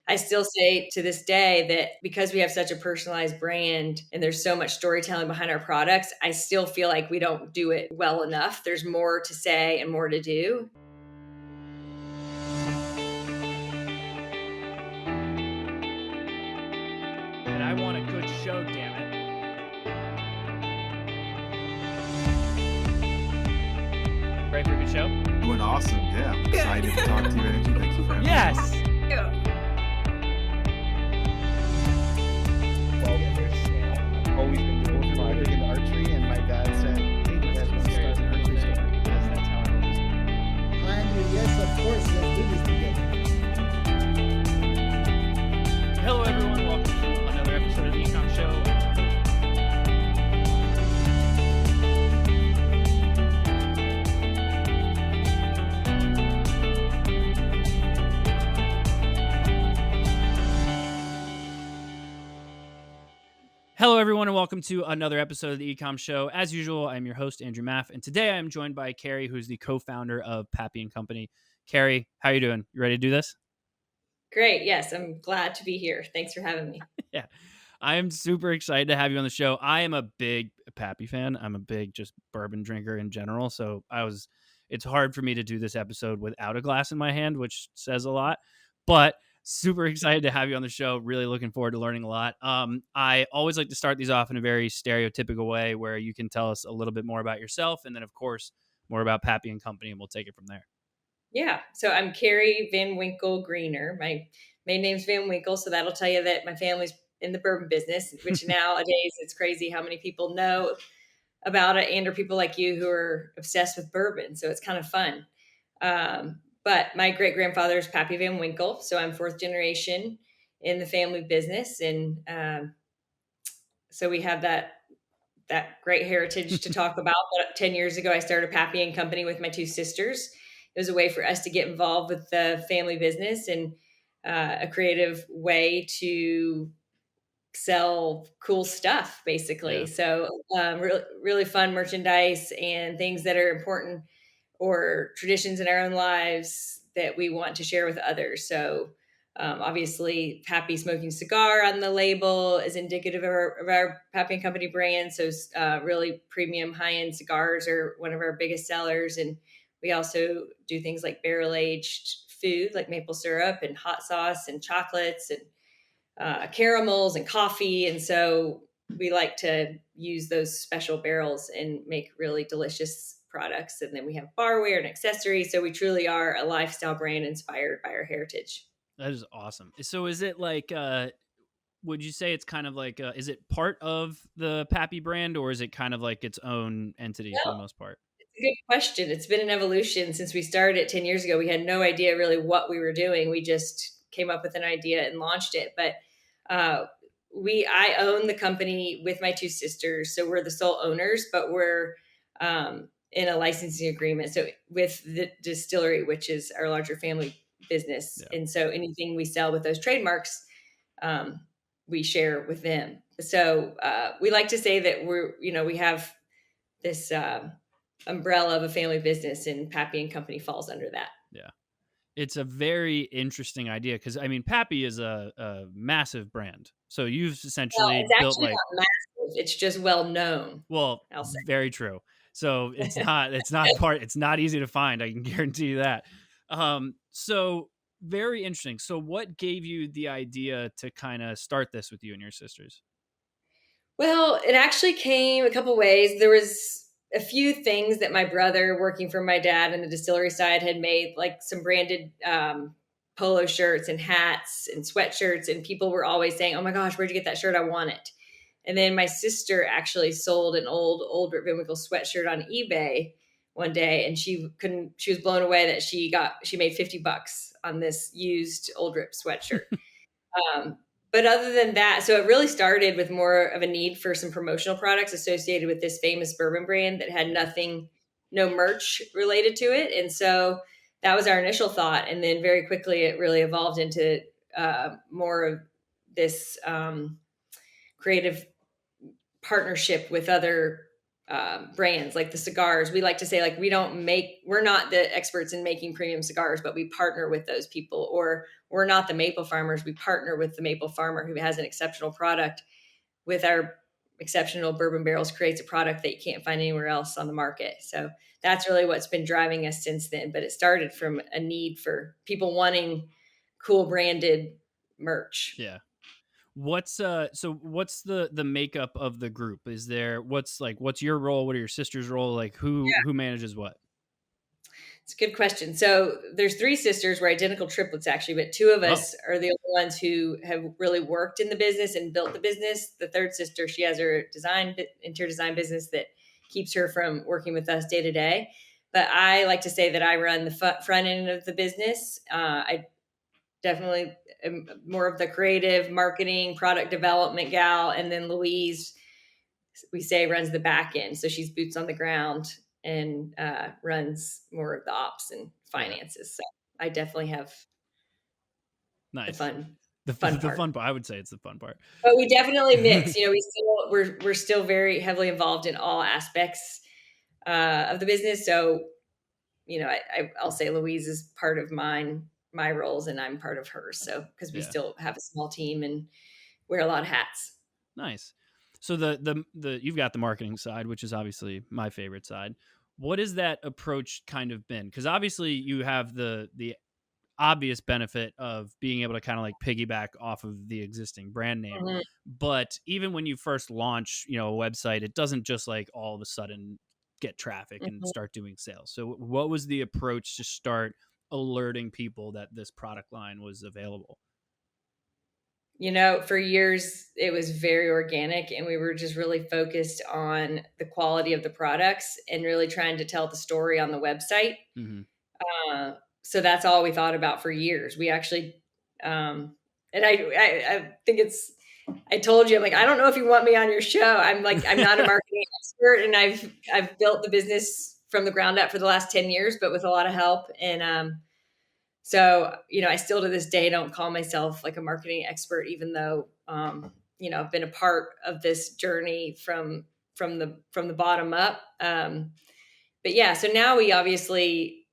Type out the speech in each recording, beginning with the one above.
I still say to this day that because we have such a personalized brand and there's so much storytelling behind our products, I still feel like we don't do it well enough. There's more to say and more to do. And I want a good show, damn it. Ready for a good show? Doing awesome. Yeah. I'm excited to talk to you, Angie. Thank you for having me. Yes. I've always been doing big into archery, and my dad said, "Hey, you guys want to start an archery store?" That's how it is. Yes, of course. Let's do this together. Hello, everyone. Welcome to another episode of the E-Comm Show. Hello, everyone, and welcome to another episode of the E-Comm Show. As usual, I'm your host, Andrew Maff, and today I'm joined by Carrie, who's the co-founder of Pappy Company. Carrie, how are you doing? You ready to do this? Great. Yes, I'm glad to be here. Thanks for having me. Yeah, I'm super excited to have you on the show. I am a big Pappy fan. I'm a big just bourbon drinker in general, so it's hard for me to do this episode without a glass in my hand, which says a lot, but super excited to have you on the show. Really looking forward to learning a lot. I always like to start these off in a very stereotypical way where you can tell us a little bit more about yourself and then, of course, more about Pappy and Company, and we'll take it from there. Yeah. So I'm Carrie Van Winkle Greener. My main name's Van Winkle, so that'll tell you that my family's in the bourbon business, which nowadays it's crazy how many people know about it and are people like you who are obsessed with bourbon. So it's kind of fun. But my great grandfather is Pappy Van Winkle. So I'm fourth generation in the family business. And so we have that great heritage to talk about. But 10 years ago, I started Pappy Company with my two sisters. It was a way for us to get involved with the family business and a creative way to sell cool stuff, basically. Yeah. So really, really fun merchandise and things that are important or traditions in our own lives that we want to share with others. So obviously, Pappy Smoking Cigar on the label is indicative of our Pappy and Company brand. So really premium high-end cigars are one of our biggest sellers. And we also do things like barrel-aged food, like maple syrup and hot sauce and chocolates and caramels and coffee. And so we like to use those special barrels and make really delicious products. And then we have barware and accessories. So we truly are a lifestyle brand inspired by our heritage. That is awesome. So is it like, would you say it's kind of like, is it part of the Pappy brand, or is it kind of like its own entity for the most part? It's a good question. It's been an evolution since we started 10 years ago. We had no idea really what we were doing. We just came up with an idea and launched it. But I own the company with my two sisters. So we're the sole owners, but we're in a licensing agreement. So with the distillery, which is our larger family business. Yeah. And so anything we sell with those trademarks, we share with them. So we like to say that we have this umbrella of a family business, and Pappy and Company falls under that. Yeah. It's a very interesting idea because, I mean, Pappy is a massive brand. So you've essentially built like... not massive. It's just well known. Well, very true. So it's not easy to find. I can guarantee you that. So very interesting. So what gave you the idea to kind of start this with you and your sisters? Well, it actually came a couple ways. There was a few things that my brother, working for my dad in the distillery side, had made, like some branded polo shirts and hats and sweatshirts. And people were always saying, "Oh my gosh, where'd you get that shirt? I want it." And then my sister actually sold an old Rip Van Winkle sweatshirt on eBay one day, and she was blown away that she made $50 on this used old Rip sweatshirt. But other than that, so it really started with more of a need for some promotional products associated with this famous bourbon brand that had no merch related to it. And so that was our initial thought. And then very quickly, it really evolved into more of this creative partnership with other brands like the cigars. We like to say, like, we're not the experts in making premium cigars, but we partner with those people. Or we're not the maple farmers. We partner with the maple farmer who has an exceptional product. With our exceptional bourbon barrels, creates a product that you can't find anywhere else on the market. So that's really what's been driving us since then. But it started from a need for people wanting cool branded merch. Yeah. What's the makeup of the group? Is there what's your role? What are your sister's role? Like who manages what? It's a good question. So there's 3 sisters. We're identical triplets, actually, but 2 of us are the only ones who have really worked in the business and built the business. The third sister, she has her interior design business that keeps her from working with us day to day. But I like to say that I run the front end of the business. I definitely am more of the creative marketing, product development gal. And then Louise, we say, runs the back end. So she's boots on the ground and runs more of the ops and finances. So I definitely have nice. the fun part. I would say it's the fun part. But we definitely mix. We're still very heavily involved in all aspects of the business. So, I'll say Louise is part of my roles, and I'm part of hers. So because we still have a small team and wear a lot of hats. Nice. So the you've got the marketing side, which is obviously my favorite side. What has that approach kind of been? Because obviously you have the obvious benefit of being able to kind of like piggyback off of the existing brand name. Mm-hmm. But even when you first launch, a website, it doesn't just like all of a sudden get traffic and start doing sales. So what was the approach to start alerting people that this product line was available? For years, it was very organic, and we were just really focused on the quality of the products and really trying to tell the story on the website. Mm-hmm. So that's all we thought about for years. We actually, and I think I told you, I'm like, I don't know if you want me on your show. I'm not a marketing expert, and I've built the business from the ground up for the last 10 years, but with a lot of help. And, so, I still to this day don't call myself like a marketing expert, even though, I've been a part of this journey from the bottom up. But yeah, so now we obviously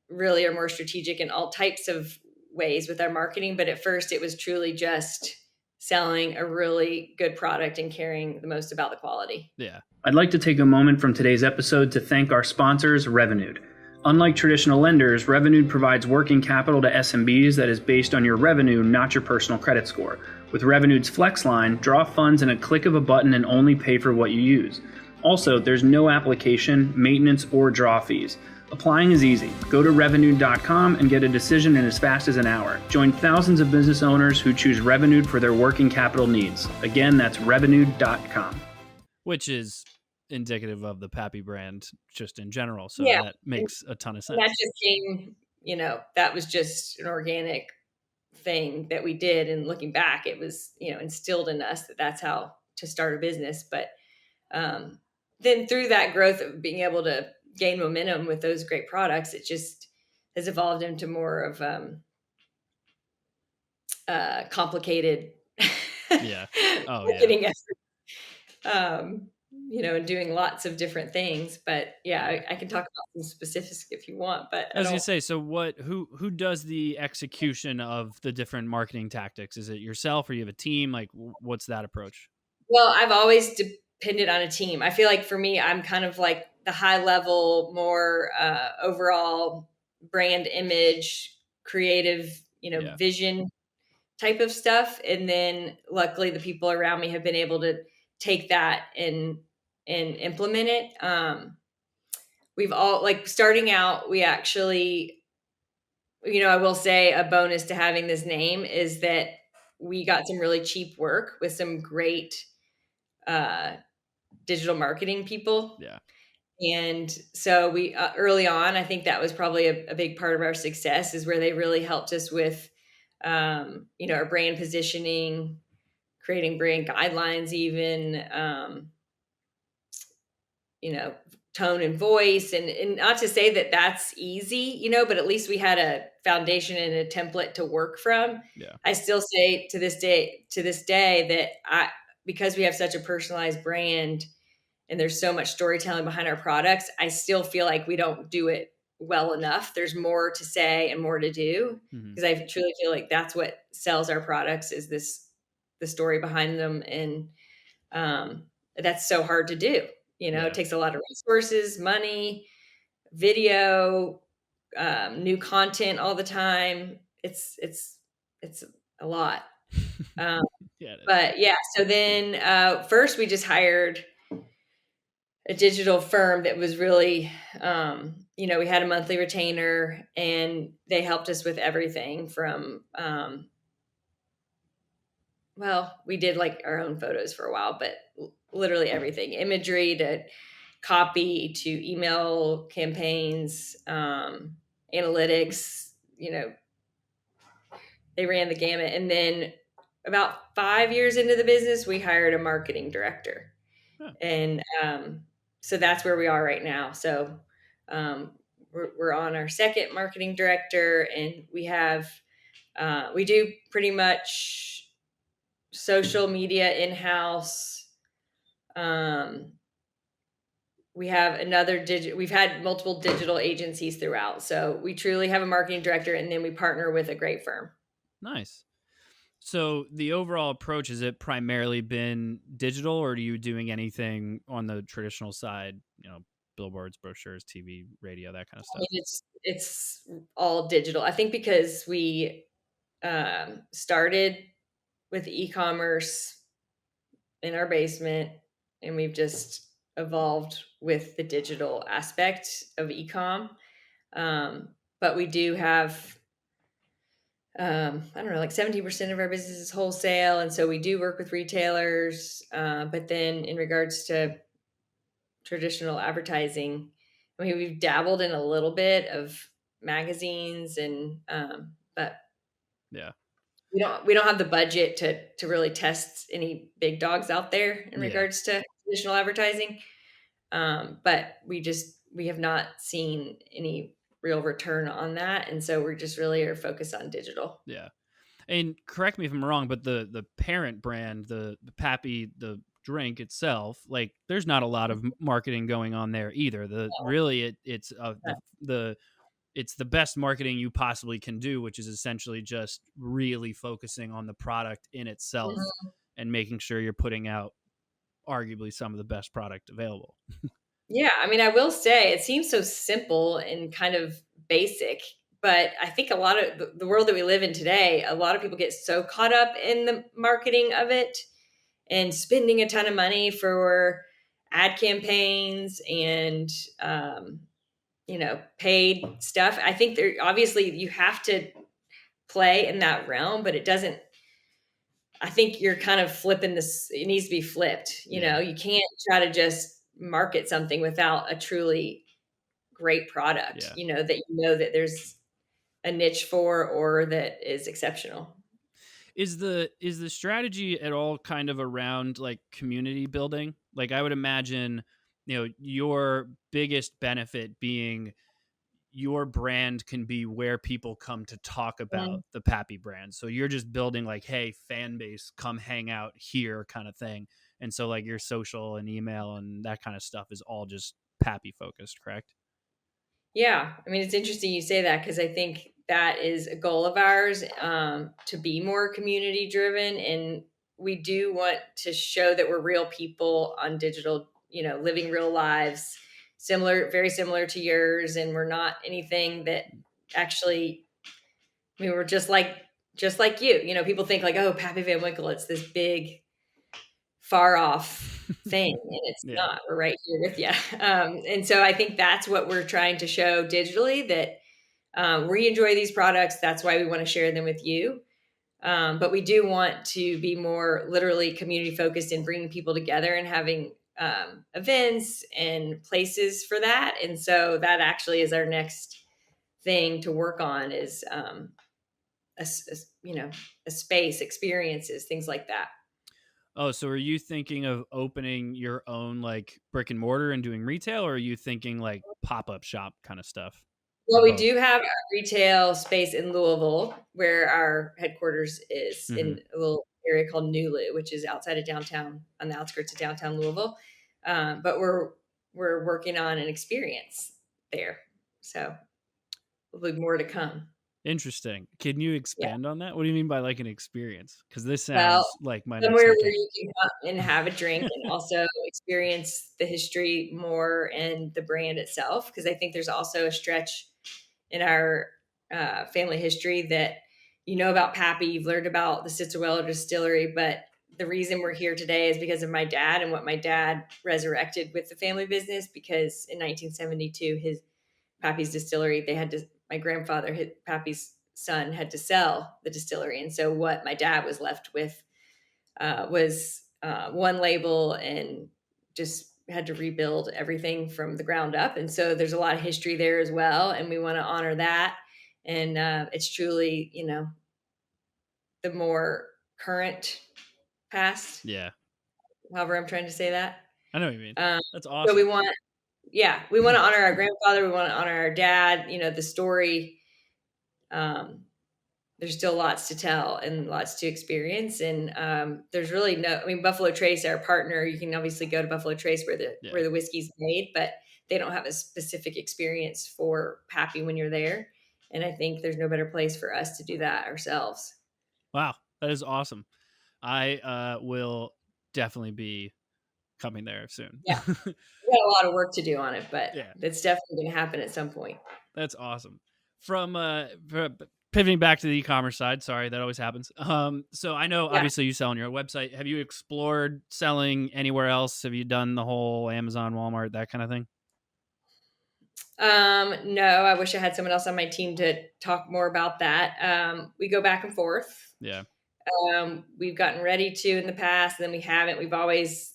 really are more strategic in all types of ways with our marketing. But at first it was truly just selling a really good product and caring the most about the quality. Yeah. I'd like to take a moment from today's episode to thank our sponsors, Revenued. Unlike traditional lenders, Revenued provides working capital to SMBs that is based on your revenue, not your personal credit score. With Revenued's Flex Line, draw funds in a click of a button and only pay for what you use. Also, there's no application, maintenance, or draw fees. Applying is easy. Go to Revenued.com and get a decision in as fast as an hour. Join thousands of business owners who choose Revenued for their working capital needs. Again, that's Revenued.com. Which is indicative of the Pappy brand just in general. So that makes a ton of sense. That just came, that was just an organic thing that we did. And looking back, it was, instilled in us that that's how to start a business. But then through that growth of being able to gain momentum with those great products, it just has evolved into more of complicated marketing effort. And doing lots of different things. But yeah, I can talk about some specifics if you want. But I was gonna say, so who does the execution of the different marketing tactics? Is it yourself, or you have a team? Like, what's that approach? Well, I've always depended on a team. I feel like for me, I'm kind of like the high level, more overall brand image, creative, vision type of stuff. And then luckily the people around me have been able to take that and implement it. We've all, like, starting out, we actually, I will say a bonus to having this name is that we got some really cheap work with some great digital marketing people. Yeah. And so we early on, I think that was probably a big part of our success, is where they really helped us with our brand positioning, creating brand guidelines, even tone and voice, and not to say that that's easy, but at least we had a foundation and a template to work from. Yeah. I still say to this day that because we have such a personalized brand and there's so much storytelling behind our products, I still feel like we don't do it well enough. There's more to say and more to do, because I truly feel like that's what sells our products, is the story behind them. And that's so hard to do. It takes a lot of resources, money, video, new content all the time. It's a lot. But yeah, so then first we just hired a digital firm that was really, we had a monthly retainer, and they helped us with everything from, we did like our own photos for a while, but literally everything, imagery to copy to email campaigns, analytics, they ran the gamut. And then about 5 years into the business, we hired a marketing director. And so that's where we are right now. So we're on our second marketing director, and we do pretty much social media in-house. We have we've had multiple digital agencies throughout. So we truly have a marketing director, and then we partner with a great firm. Nice. So the overall approach, has it primarily been digital, or are you doing anything on the traditional side, billboards, brochures, TV, radio, that kind of stuff? I mean, it's all digital. I think because we started with e-commerce in our basement, and we've just evolved with the digital aspect of e-comm. But we do have, I don't know, like 70% of our business is wholesale. And so we do work with retailers. But then in regards to traditional advertising, I mean, we've dabbled in a little bit of magazines, but yeah, we don't have the budget to really test any big dogs out there in regards to traditional advertising. But we have not seen any real return on that. And so we're just really are focused on digital. Yeah. And correct me if I'm wrong, but the parent brand, the Pappy, the drink itself, like there's not a lot of marketing going on there either. It's the best marketing you possibly can do, which is essentially just really focusing on the product in itself and making sure you're putting out arguably some of the best product available. Yeah. I mean, I will say it seems so simple and kind of basic, but I think a lot of the world that we live in today, a lot of people get so caught up in the marketing of it and spending a ton of money for ad campaigns and, paid stuff. I think obviously you have to play in that realm, but I think you're kind of flipping this. It needs to be flipped. You can't try to just market something without a truly great product, that there's a niche for, or that is exceptional. Is the strategy at all kind of around like community building? Like I would imagine, your biggest benefit being your brand can be where people come to talk about the Pappy brand. So you're just building like, hey, fan base, come hang out here kind of thing. And so like your social and email and that kind of stuff is all just Pappy focused, correct? Yeah. I mean, it's interesting you say that, because I think that is a goal of ours, to be more community driven. And we do want to show that we're real people on digital, living real lives, very similar to yours. And we're not anything that actually, I mean, we're just like you, people think like, oh, Pappy Van Winkle, it's this big, far off thing, and it's not. We're right here with you. And so I think that's what we're trying to show digitally, that we enjoy these products. That's why we want to share them with you. But we do want to be more literally community focused and bringing people together and having events and places for that. And so that actually is our next thing to work on, is a space, experiences, things like that. Oh, so are you thinking of opening your own like brick and mortar and doing retail, or are you thinking like pop-up shop kind of stuff? Well, we do have a retail space in Louisville where our headquarters is, in a little area called Nulu, which is outside of downtown, on the outskirts of downtown Louisville. But we're working on an experience there. So there'll be more to come. Interesting. Can you Yeah. expand on that? What do you mean by like an experience? Because this Well, sounds like my next somewhere where vacation. you can come and have a drink and also experience the history more and the brand itself. Because I think there's also a stretch in our family history that you know about Pappy, you've learned about the Citzuelo distillery, but the reason we're here today is because of my dad and what my dad resurrected with the family business. Because in 1972, his Pappy's distillery, my grandfather, Pappy's son, had to sell the distillery. And so what my dad was left with was one label and just had to rebuild everything from the ground up. And so there's a lot of history there as well. And we want to honor that. And it's truly, the more current past, Yeah. however I'm trying to say that. I know what you mean. That's So awesome. we want to honor our grandfather. We want to honor our dad, the story. There's still lots to tell and lots to experience. And there's really Buffalo Trace, our partner, you can obviously go to Buffalo Trace where the whiskey's made, but they don't have a specific experience for Pappy when you're there. And I think there's no better place for us to do that ourselves. Wow. That is awesome. I will definitely be coming there soon. Yeah. We got a lot of work to do on it, but Yeah. it's definitely going to happen at some point. That's awesome. From pivoting back to the e-commerce side, sorry, that always happens. So I know obviously you sell on your own website. Have you explored selling anywhere else? Have you done the whole Amazon, Walmart, that kind of thing? No, I wish I had someone else on my team to talk more about that. We go back and forth. Yeah. We've gotten ready to in the past, and then we haven't. We've always,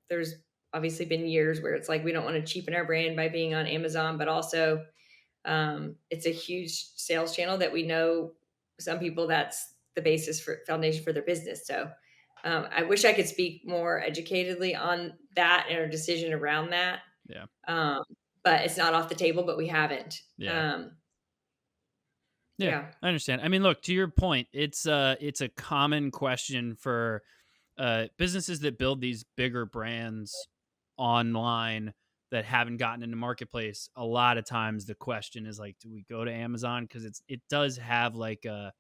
there's obviously been years where it's like we don't want to cheapen our brand by being on Amazon, but also it's a huge sales channel that we know some people that's the basis for foundation for their business. So I wish I could speak more educatedly on that and our decision around that. Yeah. But it's not off the table, but we haven't. Yeah. I understand. I mean, look, to your point, it's a common question for businesses that build these bigger brands online that haven't gotten into marketplace. A lot of times the question is like, do we go to Amazon? Because it does have like a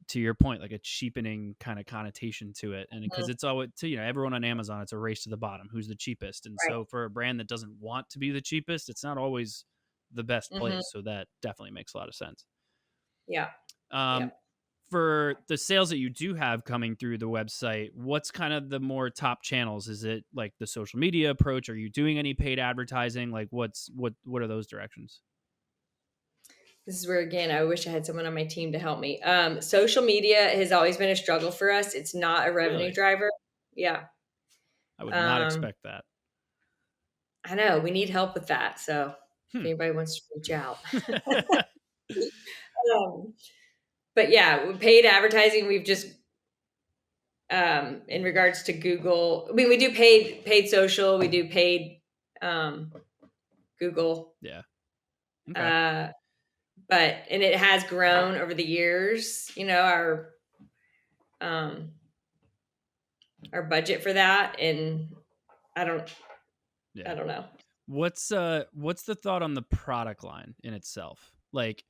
to your point, like a cheapening kind of connotation to it. And because it's always everyone on Amazon, it's a race to the bottom, who's the cheapest. And so for a brand that doesn't want to be the cheapest, it's not always the best place. So that definitely makes a lot of sense. Yeah. For the sales that you do have coming through the website, what's kind of the more top channels? Is it like the social media approach? Are you doing any paid advertising? Like what are those directions? This is where, again, I wish I had someone on my team to help me. Social media has always been a struggle for us. It's not a revenue driver. Yeah. I would not expect that. I know. We need help with that. So if anybody wants to reach out. But yeah, paid advertising, we've just, in regards to Google, I mean, we do paid social, we do paid Google. Yeah. Okay. And it has grown over the years, our budget for that. And I don't know. What's the thought on the product line in itself? Like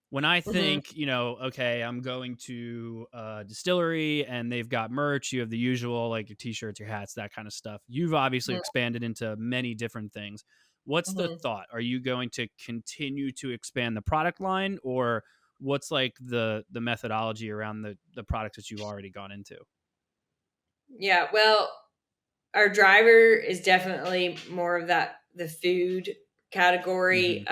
when I think, okay, I'm going to a distillery and they've got merch, you have the usual, like your t-shirts, your hats, that kind of stuff. You've obviously expanded into many different things. What's the thought? Are you going to continue to expand the product line, or what's like the methodology around the products that you've already gone into? Yeah, well, our driver is definitely more of the food category.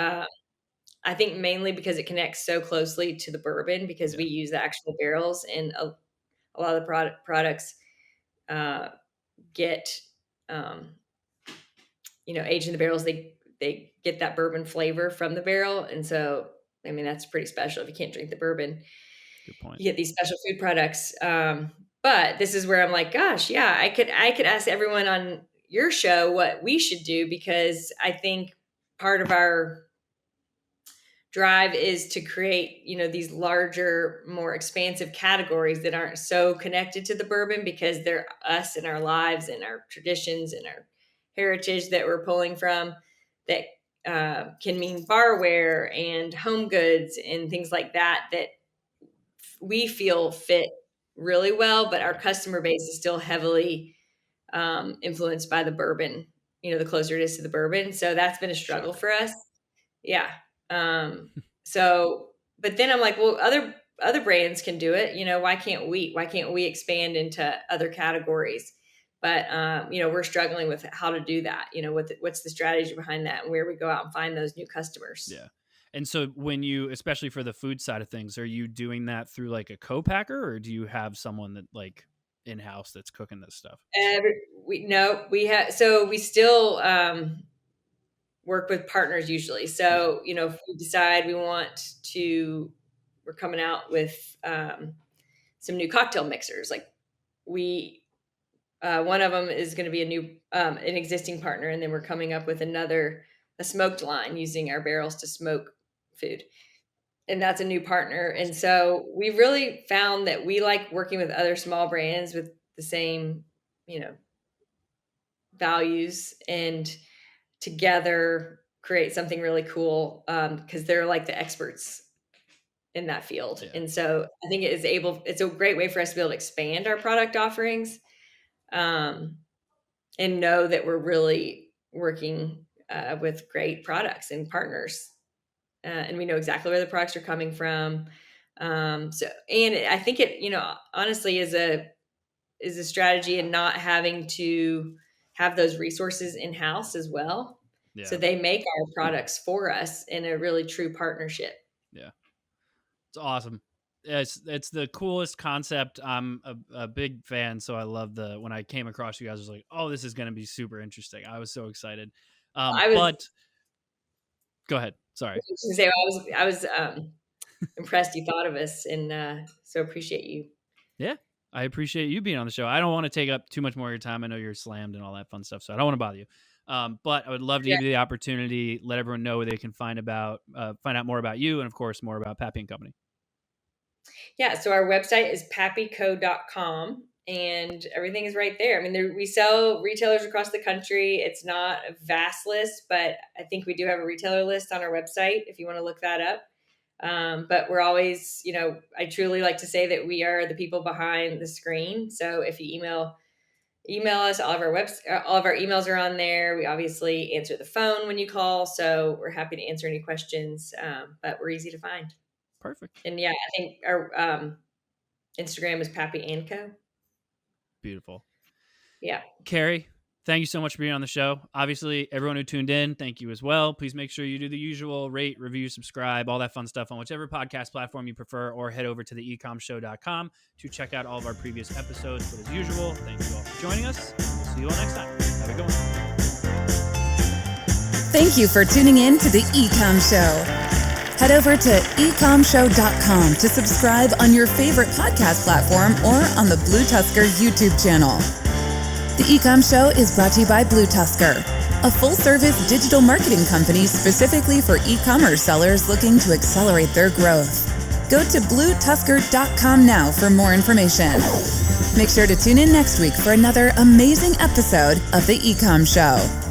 I think mainly because it connects so closely to the bourbon, because we use the actual barrels, and a lot of the products get aged in the barrels. They get that bourbon flavor from the barrel, and so I mean that's pretty special. If you can't drink the bourbon, good point. You get these special food products. But this is where I'm like, gosh, yeah, I could ask everyone on your show what we should do, because I think part of our drive is to create, these larger, more expansive categories that aren't so connected to the bourbon because they're us and our lives and our traditions and our heritage that we're pulling from, that can mean barware and home goods and things like that we feel fit really well, but our customer base is still heavily influenced by the bourbon, the closer it is to the bourbon. So that's been a struggle for us. Yeah. But then I'm like, well, other brands can do it. Why can't we expand into other categories? But, we're struggling with how to do that. What's the strategy behind that and where we go out and find those new customers. Yeah. And so when you, especially for the food side of things, are you doing that through like a co-packer, or do you have someone that like in-house that's cooking this stuff? We still work with partners usually. So, if we decide we're coming out with some new cocktail mixers, like one of them is going to be an existing partner. And then we're coming up with a smoked line using our barrels to smoke food. And that's a new partner. And so we really found that we like working with other small brands with the same, values, and together create something really cool because they're like the experts in that field. Yeah. And so I think it's a great way for us to be able to expand our product offerings and know that we're really working with great products and partners. And we know exactly where the products are coming from. And I think it, honestly is a strategy in not having to have those resources in-house as well. Yeah. So they make our products for us in a really true partnership. Yeah. It's awesome. It's the coolest concept. I'm a big fan. So I love when I came across you guys, I was like, oh, this is going to be super interesting. I was so excited. But go ahead. Sorry. I was impressed you thought of us, and so appreciate you. Yeah, I appreciate you being on the show. I don't want to take up too much more of your time. I know you're slammed and all that fun stuff, so I don't want to bother you. But I would love to give you the opportunity, let everyone know where they can find out more about you, and of course, more about Pappy Company. Yeah, so our website is pappyco.com. And everything is right there. I mean, we sell retailers across the country. It's not a vast list, but I think we do have a retailer list on our website if you want to look that up. But we're always, I truly like to say that we are the people behind the screen. So if you email us, all of our emails are on there. We obviously answer the phone when you call. So we're happy to answer any questions, but we're easy to find. Perfect. And yeah, I think our Instagram is Pappy & Co. Beautiful. Yeah. Carrie, thank you so much for being on the show. Obviously, everyone who tuned in, thank you as well. Please make sure you do the usual: rate, review, subscribe, all that fun stuff on whichever podcast platform you prefer, or head over to the ecommshow.com to check out all of our previous episodes. But as usual, thank you all for joining us. We'll see you all next time. Have a good one. Thank you for tuning in to the E-Comm Show. Head over to ecommshow.com to subscribe on your favorite podcast platform or on the BlueTuskr YouTube channel. The E-Comm Show is brought to you by BlueTuskr, a full-service digital marketing company specifically for e-commerce sellers looking to accelerate their growth. Go to BlueTuskr.com now for more information. Make sure to tune in next week for another amazing episode of the E-Comm Show.